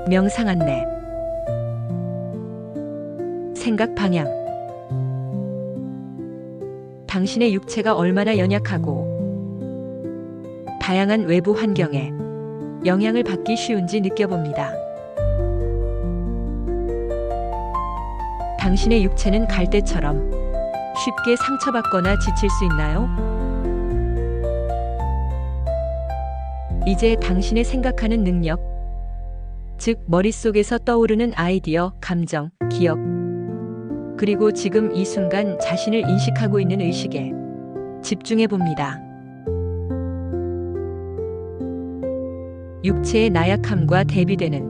명상 안내. 생각 방향. 당신의 육체가 얼마나 연약하고 다양한 외부 환경에 영향을 받기 쉬운지 느껴봅니다. 당신의 육체는 갈대처럼 쉽게 상처받거나 지칠 수 있나요? 이제 당신의 생각하는 능력, 즉 머릿속에서 떠오르는 아이디어, 감정, 기억, 그리고 지금 이 순간 자신을 인식하고 있는 의식에 집중해 봅니다. 육체의 나약함과 대비되는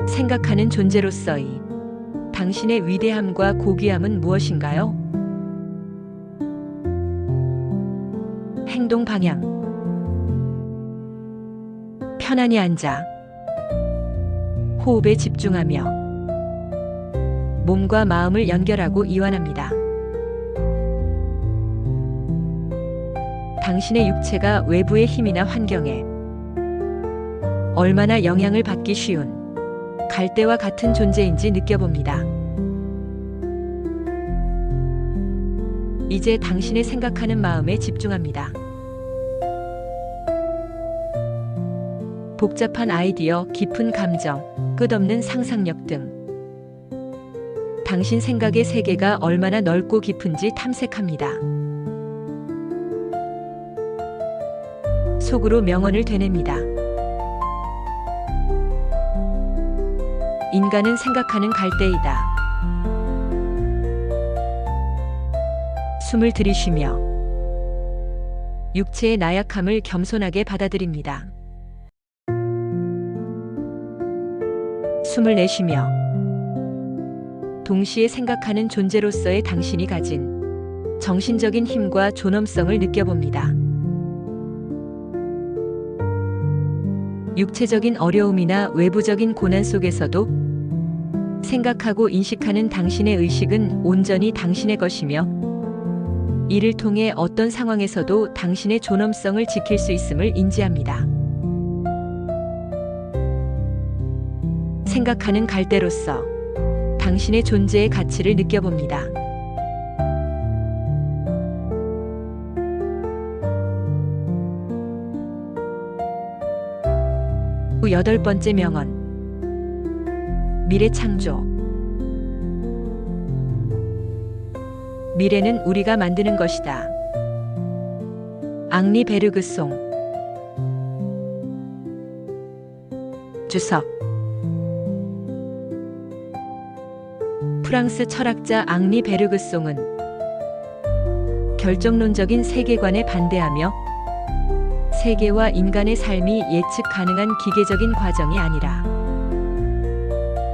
생각하는 존재로서의 당신의 위대함과 고귀함은 무엇인가요? 행동 방향. 편안히 앉아 호흡에 집중하며 몸과 마음을 연결하고 이완합니다. 당신의 육체가 외부의 힘이나 환경에 얼마나 영향을 받기 쉬운 갈대와 같은 존재인지 느껴봅니다. 이제 당신의 생각하는 마음에 집중합니다. 복잡한 아이디어, 깊은 감정, 끝없는 상상력 등 당신 생각의 세계가 얼마나 넓고 깊은지 탐색합니다. 속으로 명언을 되냅니다. 인간은 생각하는 갈대이다. 숨을 들이쉬며 육체의 나약함을 겸손하게 받아들입니다. 숨을 내쉬며 동시에 생각하는 존재로서의 당신이 가진 정신적인 힘과 존엄성을 느껴봅니다. 육체적인 어려움이나 외부적인 고난 속에서도 생각하고 인식하는 당신의 의식은 온전히 당신의 것이며 이를 통해 어떤 상황에서도 당신의 존엄성을 지킬 수 있음을 인지합니다. 생각하는 갈대로서 당신의 존재의 가치를 느껴봅니다. 여덟 번째 명언. 미래 창조. 미래는 우리가 만드는 것이다. 앙리 베르그송. 주석. 프랑스 철학자 앙리 베르그송은 결정론적인 세계관에 반대하며 세계와 인간의 삶이 예측 가능한 기계적인 과정이 아니라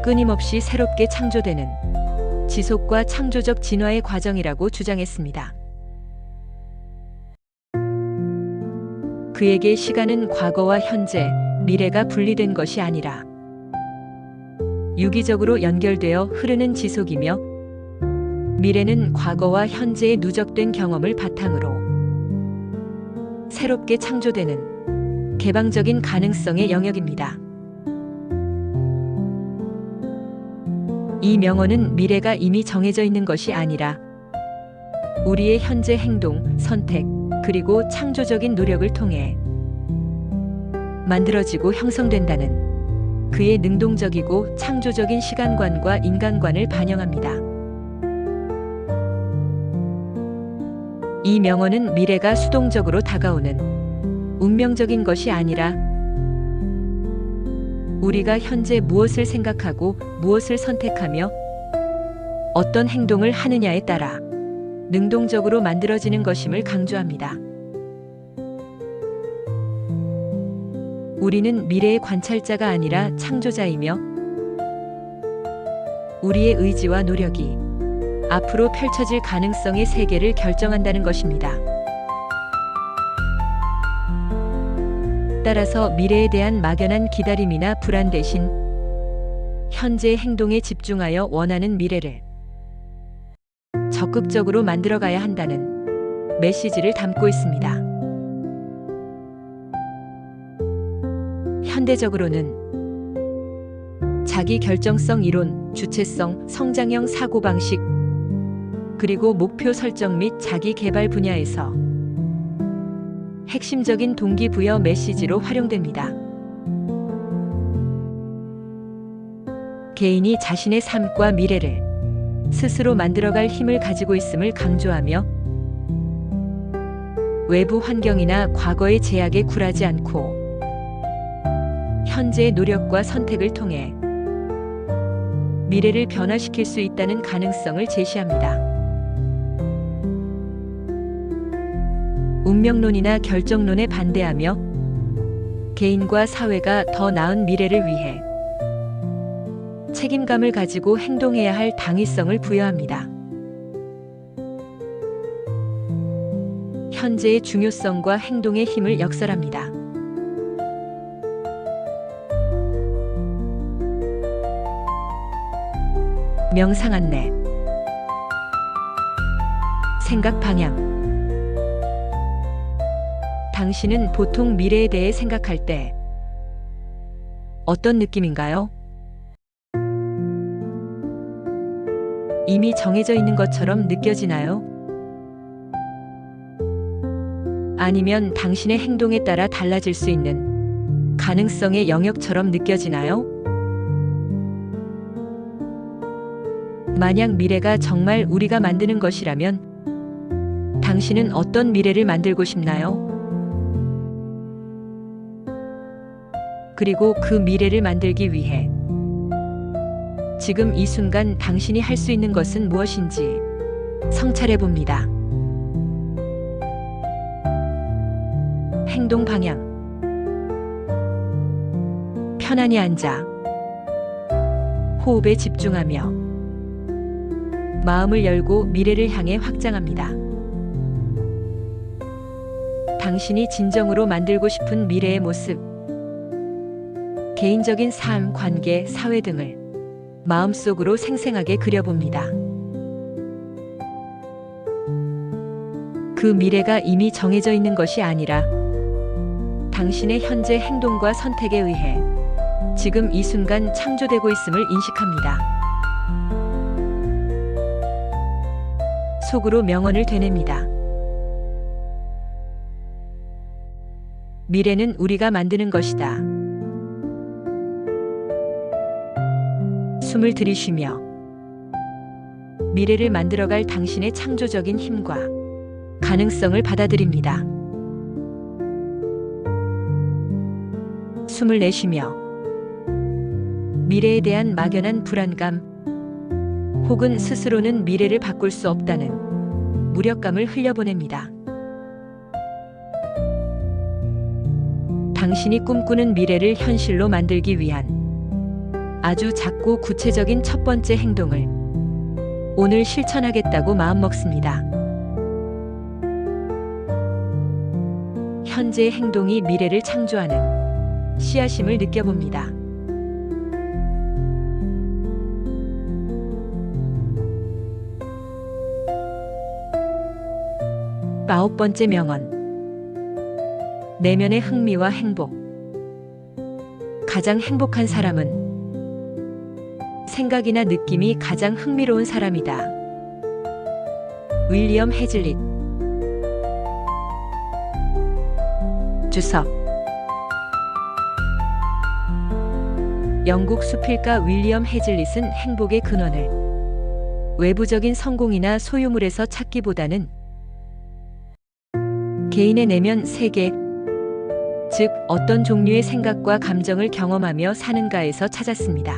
끊임없이 새롭게 창조되는 지속과 창조적 진화의 과정이라고 주장했습니다. 그에게 시간은 과거와 현재, 미래가 분리된 것이 아니라 유기적으로 연결되어 흐르는 지속이며 미래는 과거와 현재의 누적된 경험을 바탕으로 새롭게 창조되는 개방적인 가능성의 영역입니다. 이 명언은 미래가 이미 정해져 있는 것이 아니라 우리의 현재 행동, 선택, 그리고 창조적인 노력을 통해 만들어지고 형성된다는 그의 능동적이고 창조적인 시간관과 인간관을 반영합니다. 이 명언은 미래가 수동적으로 다가오는 운명적인 것이 아니라 우리가 현재 무엇을 생각하고 무엇을 선택하며 어떤 행동을 하느냐에 따라 능동적으로 만들어지는 것임을 강조합니다. 우리는 미래의 관찰자가 아니라 창조자이며 우리의 의지와 노력이 앞으로 펼쳐질 가능성의 세계를 결정한다는 것입니다. 따라서 미래에 대한 막연한 기다림이나 불안 대신 현재의 행동에 집중하여 원하는 미래를 적극적으로 만들어가야 한다는 메시지를 담고 있습니다. 현대적으로는 자기 결정성 이론, 주체성, 성장형 사고방식, 그리고 목표 설정 및 자기 개발 분야에서 핵심적인 동기부여 메시지로 활용됩니다. 개인이 자신의 삶과 미래를 스스로 만들어갈 힘을 가지고 있음을 강조하며 외부 환경이나 과거의 제약에 굴하지 않고 현재의 노력과 선택을 통해 미래를 변화시킬 수 있다는 가능성을 제시합니다. 운명론이나 결정론에 반대하며 개인과 사회가 더 나은 미래를 위해 책임감을 가지고 행동해야 할 당위성을 부여합니다. 현재의 중요성과 행동의 힘을 역설합니다. 명상 안내. 생각 방향. 당신은 보통 미래에 대해 생각할 때 어떤 느낌인가요? 이미 정해져 있는 것처럼 느껴지나요? 아니면 당신의 행동에 따라 달라질 수 있는 가능성의 영역처럼 느껴지나요? 만약 미래가 정말 우리가 만드는 것이라면 당신은 어떤 미래를 만들고 싶나요? 그리고 그 미래를 만들기 위해 지금 이 순간 당신이 할 수 있는 것은 무엇인지 성찰해 봅니다. 행동 방향. 편안히 앉아 호흡에 집중하며 마음을 열고 미래를 향해 확장합니다. 당신이 진정으로 만들고 싶은 미래의 모습, 개인적인 삶, 관계, 사회 등을 마음속으로 생생하게 그려봅니다. 그 미래가 이미 정해져 있는 것이 아니라 당신의 현재 행동과 선택에 의해 지금 이 순간 창조되고 있음을 인식합니다. 속으로 명언을 되냅니다. 미래는 우리가 만드는 것이다. 숨을 들이쉬며 미래를 만들어갈 당신의 창조적인 힘과 가능성을 받아들입니다. 숨을 내쉬며 미래에 대한 막연한 불안감 혹은 스스로는 미래를 바꿀 수 없다는 무력감을 흘려보냅니다. 당신이 꿈꾸는 미래를 현실로 만들기 위한 아주 작고 구체적인 첫 번째 행동을 오늘 실천하겠다고 마음먹습니다. 현재의 행동이 미래를 창조하는 씨앗임을 느껴봅니다. 아홉 번째 명언. 내면의 흥미와 행복. 가장 행복한 사람은 생각이나 느낌이 가장 흥미로운 사람이다. 윌리엄 해즐릿. 주석. 영국 수필가 윌리엄 해즐릿은 행복의 근원을 외부적인 성공이나 소유물에서 찾기보다는 개인의 내면 세계, 즉 어떤 종류의 생각과 감정을 경험하며 사는가에서 찾았습니다.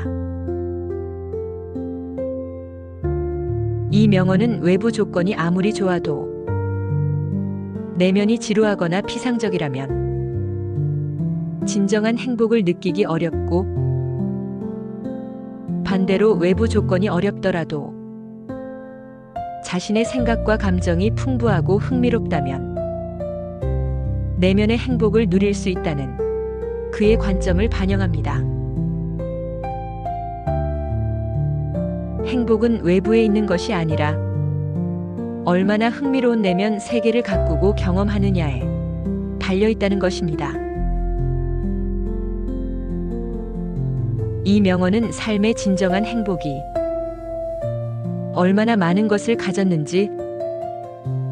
이 명언은 외부 조건이 아무리 좋아도 내면이 지루하거나 피상적이라면 진정한 행복을 느끼기 어렵고, 반대로 외부 조건이 어렵더라도 자신의 생각과 감정이 풍부하고 흥미롭다면 내면의 행복을 누릴 수 있다는 그의 관점을 반영합니다. 행복은 외부에 있는 것이 아니라 얼마나 흥미로운 내면 세계를 가꾸고 경험하느냐에 달려있다는 것입니다. 이 명언은 삶의 진정한 행복이 얼마나 많은 것을 가졌는지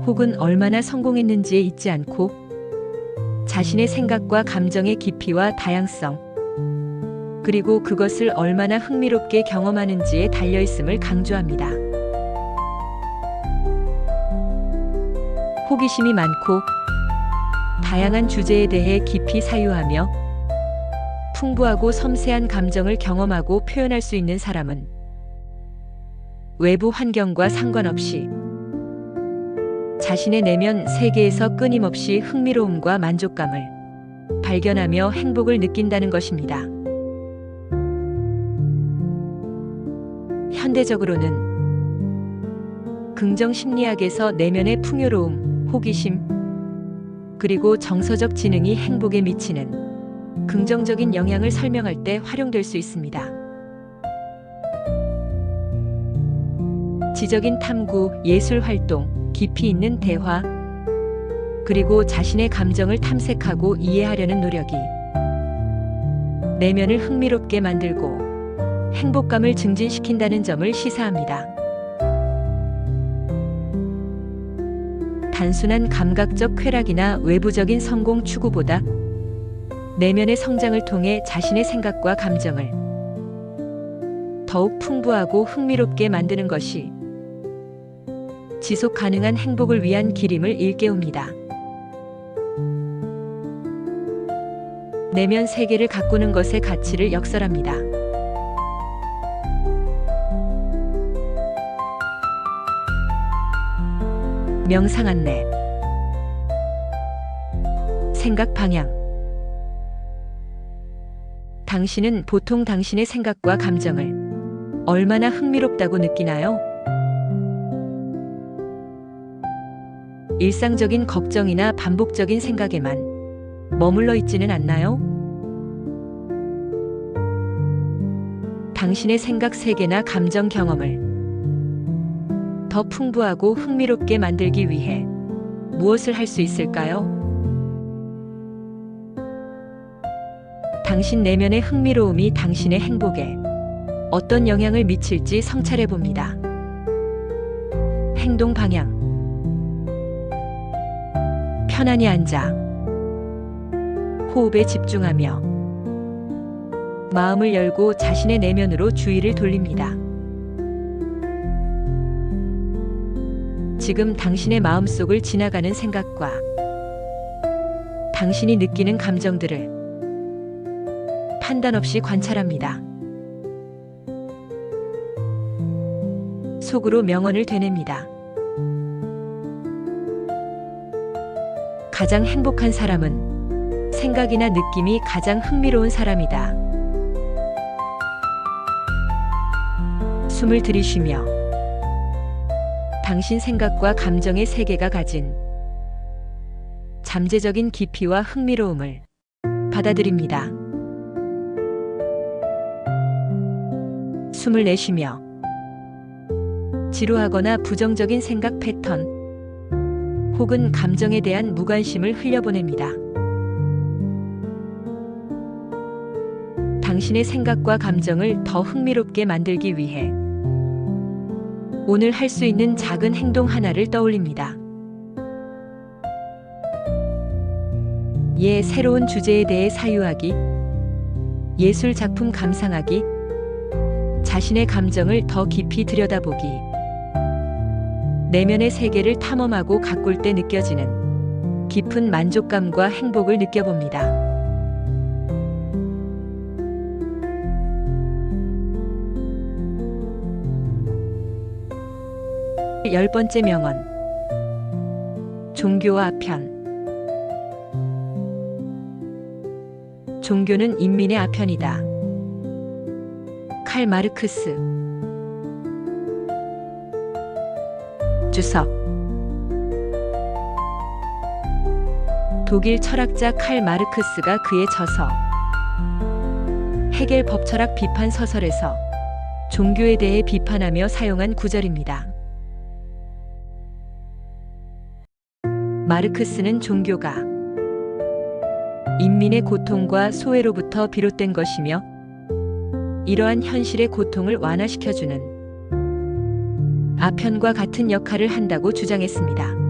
혹은 얼마나 성공했는지에 있지 않고 자신의 생각과 감정의 깊이와 다양성, 그리고 그것을 얼마나 흥미롭게 경험하는지에 달려있음을 강조합니다. 호기심이 많고 다양한 주제에 대해 깊이 사유하며 풍부하고 섬세한 감정을 경험하고 표현할 수 있는 사람은 외부 환경과 상관없이 자신의 내면 세계에서 끊임없이 흥미로움과 만족감을 발견하며 행복을 느낀다는 것입니다. 현대적으로는 긍정 심리학에서 내면의 풍요로움, 호기심, 그리고 정서적 지능이 행복에 미치는 긍정적인 영향을 설명할 때 활용될 수 있습니다. 지적인 탐구, 예술 활동, 깊이 있는 대화, 그리고 자신의 감정을 탐색하고 이해하려는 노력이 내면을 흥미롭게 만들고 행복감을 증진시킨다는 점을 시사합니다. 단순한 감각적 쾌락이나 외부적인 성공 추구보다 내면의 성장을 통해 자신의 생각과 감정을 더욱 풍부하고 흥미롭게 만드는 것이 지속 가능한 행복을 위한 길임을 일깨웁니다. 내면 세계를 가꾸는 것의 가치를 역설합니다. 명상 안내. 생각 방향. 당신은 보통 당신의 생각과 감정을 얼마나 흥미롭다고 느끼나요? 일상적인 걱정이나 반복적인 생각에만 머물러 있지는 않나요? 당신의 생각 세계나 감정 경험을 더 풍부하고 흥미롭게 만들기 위해 무엇을 할 수 있을까요? 당신 내면의 흥미로움이 당신의 행복에 어떤 영향을 미칠지 성찰해 봅니다. 행동 방향. 편안히 앉아 호흡에 집중하며 마음을 열고 자신의 내면으로 주의를 돌립니다. 지금 당신의 마음속을 지나가는 생각과 당신이 느끼는 감정들을 판단 없이 관찰합니다. 속으로 명언을 되냅니다. 가장 행복한 사람은 생각이나 느낌이 가장 흥미로운 사람이다. 숨을 들이쉬며 당신 생각과 감정의 세계가 가진 잠재적인 깊이와 흥미로움을 받아들입니다. 숨을 내쉬며 지루하거나 부정적인 생각 패턴 혹은 감정에 대한 무관심을 흘려보냅니다. 당신의 생각과 감정을 더 흥미롭게 만들기 위해 오늘 할 수 있는 작은 행동 하나를 떠올립니다. 새로운 주제에 대해 사유하기, 예술 작품 감상하기, 자신의 감정을 더 깊이 들여다보기, 내면의 세계를 탐험하고 가꿀 때 느껴지는 깊은 만족감과 행복을 느껴봅니다. 열 번째 명언. 종교와 아편. 종교는 인민의 아편이다. 칼 마르크스. 주석. 독일 철학자 칼 마르크스가 그의 저서 헤겔 법철학 비판 서설에서 종교에 대해 비판하며 사용한 구절입니다. 마르크스는 종교가 인민의 고통과 소외로부터 비롯된 것이며 이러한 현실의 고통을 완화시켜주는 아편과 같은 역할을 한다고 주장했습니다.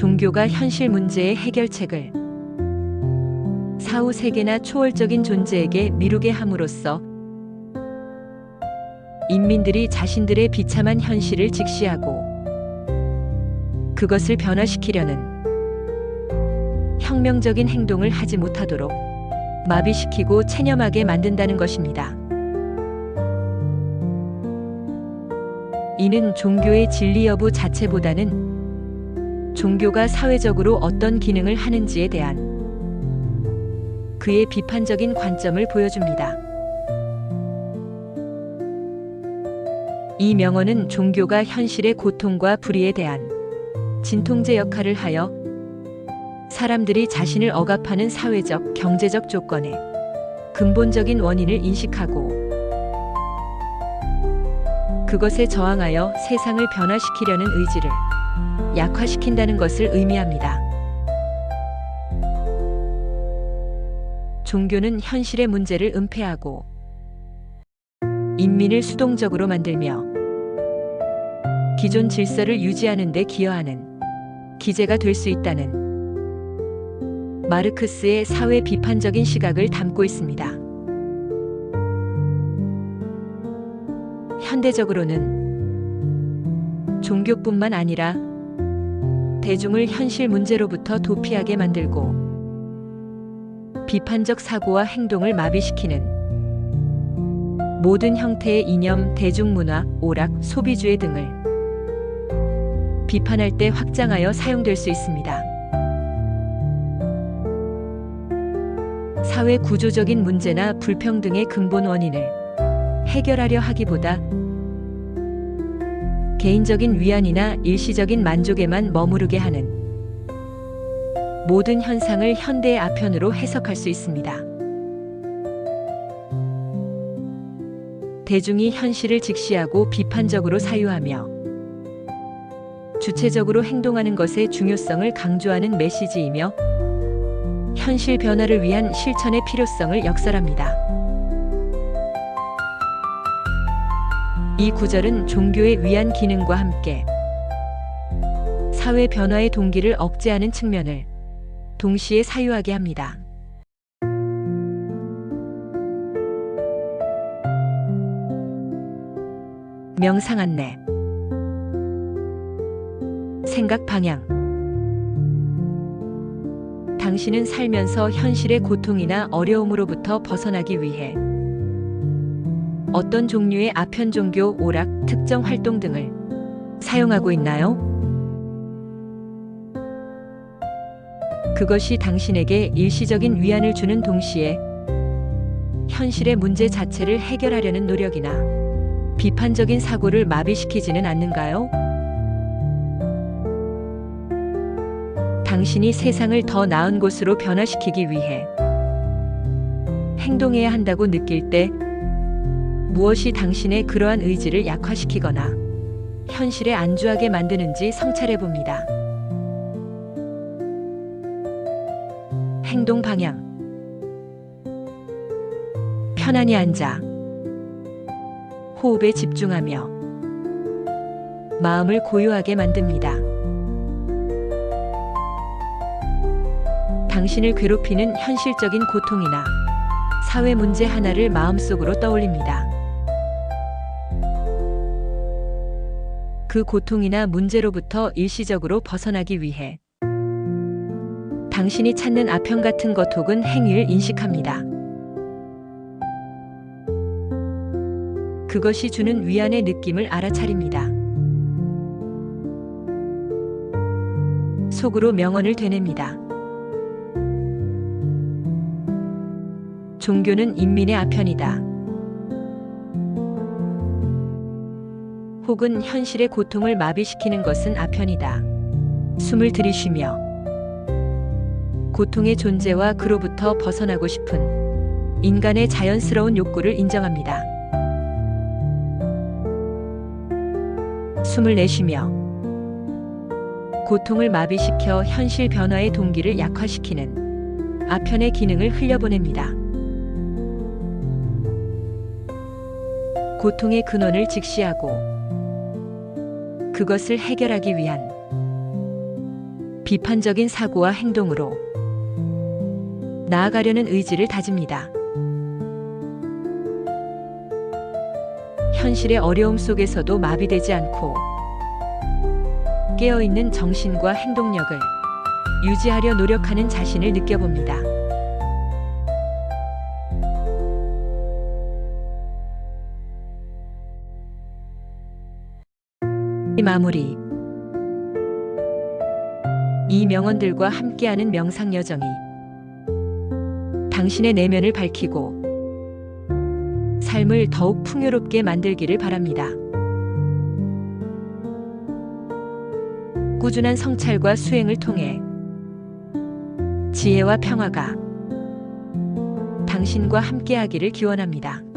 종교가 현실 문제의 해결책을 사후 세계나 초월적인 존재에게 미루게 함으로써 인민들이 자신들의 비참한 현실을 직시하고 그것을 변화시키려는 혁명적인 행동을 하지 못하도록 마비시키고 체념하게 만든다는 것입니다. 이는 종교의 진리 여부 자체보다는 종교가 사회적으로 어떤 기능을 하는지에 대한 그의 비판적인 관점을 보여줍니다. 이 명언은 종교가 현실의 고통과 불의에 대한 진통제 역할을 하여 사람들이 자신을 억압하는 사회적, 경제적 조건의 근본적인 원인을 인식하고 그것에 저항하여 세상을 변화시키려는 의지를 약화시킨다는 것을 의미합니다. 종교는 현실의 문제를 은폐하고 인민을 수동적으로 만들며 기존 질서를 유지하는 데 기여하는 기제가 될 수 있다는 마르크스의 사회 비판적인 시각을 담고 있습니다. 현대적으로는 종교뿐만 아니라 대중을 현실 문제로부터 도피하게 만들고 비판적 사고와 행동을 마비시키는 모든 형태의 이념, 대중문화, 오락, 소비주의 등을 비판할 때 확장하여 사용될 수 있습니다. 사회 구조적인 문제나 불평등의 근본 원인을 해결하려 하기보다 개인적인 위안이나 일시적인 만족에만 머무르게 하는 모든 현상을 현대의 아편으로 해석할 수 있습니다. 대중이 현실을 직시하고 비판적으로 사유하며 주체적으로 행동하는 것의 중요성을 강조하는 메시지이며 현실 변화를 위한 실천의 필요성을 역설합니다. 이 구절은 종교의 위안 기능과 함께 사회 변화의 동기를 억제하는 측면을 동시에 사유하게 합니다. 명상 안내. 생각 방향. 당신은 살면서 현실의 고통이나 어려움으로부터 벗어나기 위해 어떤 종류의 아편 종교, 오락, 특정 활동 등을 사용하고 있나요? 그것이 당신에게 일시적인 위안을 주는 동시에 현실의 문제 자체를 해결하려는 노력이나 비판적인 사고를 마비시키지는 않는가요? 당신이 세상을 더 나은 곳으로 변화시키기 위해 행동해야 한다고 느낄 때 무엇이 당신의 그러한 의지를 약화시키거나 현실에 안주하게 만드는지 성찰해 봅니다. 행동 방향. 편안히 앉아 호흡에 집중하며 마음을 고요하게 만듭니다. 당신을 괴롭히는 현실적인 고통이나 사회 문제 하나를 마음속으로 떠올립니다. 그 고통이나 문제로부터 일시적으로 벗어나기 위해 당신이 찾는 아편 같은 것 혹은 행위를 인식합니다. 그것이 주는 위안의 느낌을 알아차립니다. 속으로 명언을 되냅니다. 종교는 인민의 아편이다. 혹은 현실의 고통을 마비시키는 것은 아편이다. 숨을 들이쉬며 고통의 존재와 그로부터 벗어나고 싶은 인간의 자연스러운 욕구를 인정합니다. 숨을 내쉬며 고통을 마비시켜 현실 변화의 동기를 약화시키는 아편의 기능을 흘려보냅니다. 고통의 근원을 직시하고 그것을 해결하기 위한 비판적인 사고와 행동으로 나아가려는 의지를 다집니다. 현실의 어려움 속에서도 마비되지 않고 깨어있는 정신과 행동력을 유지하려 노력하는 자신을 느껴봅니다. 마무리. 이 명언들과 함께하는 명상 여정이 당신의 내면을 밝히고 삶을 더욱 풍요롭게 만들기를 바랍니다. 꾸준한 성찰과 수행을 통해 지혜와 평화가 당신과 함께하기를 기원합니다.